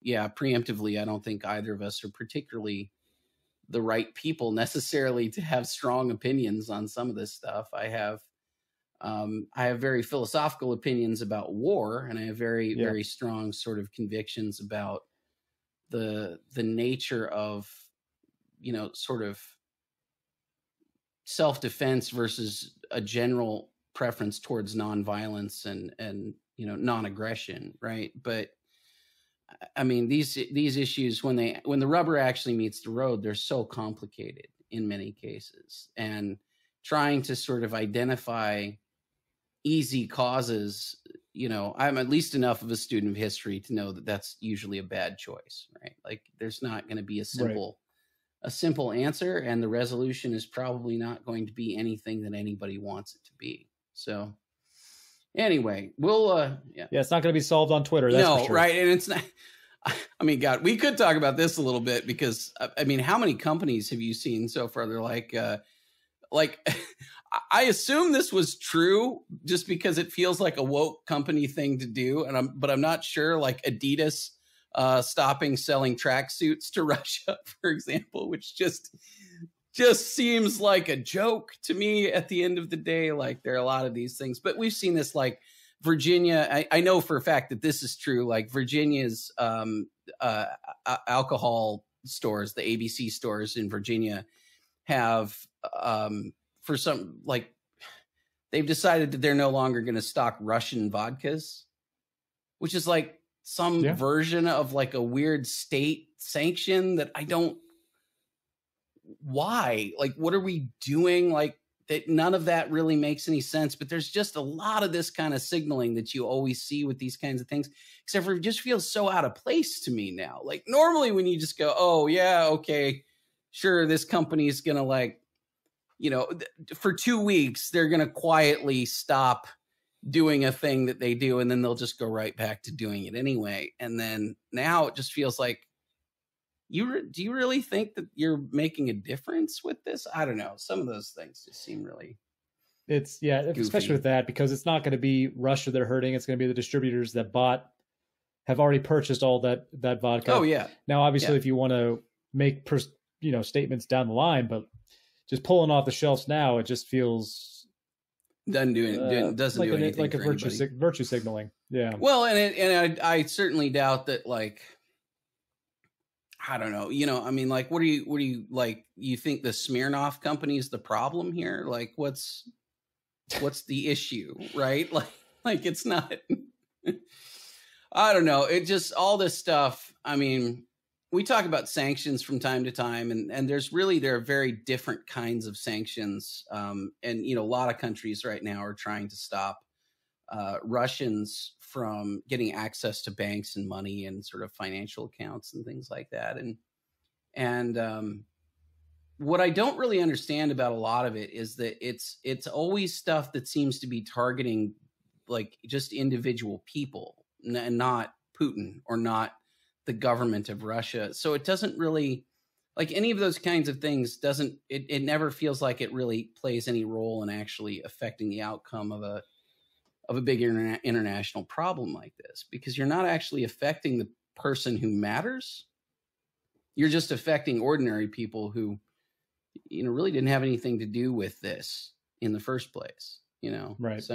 yeah, preemptively, I don't think either of us are particularly the right people necessarily to have strong opinions on some of this stuff. I have very philosophical opinions about war, and I have very, very strong sort of convictions about the nature of, sort of self-defense versus a general preference towards nonviolence and non-aggression, right? But I mean, these issues, when the rubber actually meets the road, they're so complicated in many cases, and trying to sort of identify easy causes, I'm at least enough of a student of history to know that that's usually a bad choice, right? Like, there's not going to be a simple answer, and the resolution is probably not going to be anything that anybody wants it to be. So anyway, we'll it's not going to be solved on Twitter. That's for sure. Right. And it's not, I mean, God, we could talk about this a little bit, because I mean, how many companies have you seen so far? They're like I assume this was true just because it feels like a woke company thing to do. But I'm not sure, like Adidas stopping selling tracksuits to Russia, for example, which just seems like a joke to me at the end of the day. Like, there are a lot of these things, but we've seen this, like Virginia. I know for a fact that this is true. Like Virginia's alcohol stores, the ABC stores in Virginia, have for some, like, they've decided that they're no longer going to stock Russian vodkas, which is like some version of like a weird state sanction that I don't. Why? Like, what are we doing? Like, that none of that really makes any sense. But there's just a lot of this kind of signaling that you always see with these kinds of things, except for it just feels so out of place to me now. Like, normally when you just go, oh yeah, okay, sure, this company is going to, like, for 2 weeks, they're going to quietly stop doing a thing that they do, and then they'll just go right back to doing it anyway. And then now it just feels like, do you really think that you're making a difference with this? I don't know. Some of those things just seem really. It's goofy. Especially with that, because it's not going to be Russia they're hurting. It's going to be the distributors that have already purchased all that vodka. Oh yeah. Now, obviously, if you want to make statements down the line, but just pulling off the shelves now, it just feels doesn't do anything like a virtue signaling. Yeah. Well, and I certainly doubt that, like, I don't know, I mean, like, what do you like, you think the Smirnoff company is the problem here? Like, what's the issue, right? Like it's not, I don't know. It just, all this stuff. I mean, we talk about sanctions from time to time, and there are very different kinds of sanctions. And, a lot of countries right now are trying to stop Russians from getting access to banks and money and sort of financial accounts and things like that. And what I don't really understand about a lot of it is that it's always stuff that seems to be targeting, like, just individual people, and not Putin or not the government of Russia. So it doesn't really, like, any of those kinds of things it never feels like it really plays any role in actually affecting the outcome of a big international problem like this, because you're not actually affecting the person who matters. You're just affecting ordinary people who, really didn't have anything to do with this in the first place, Right. So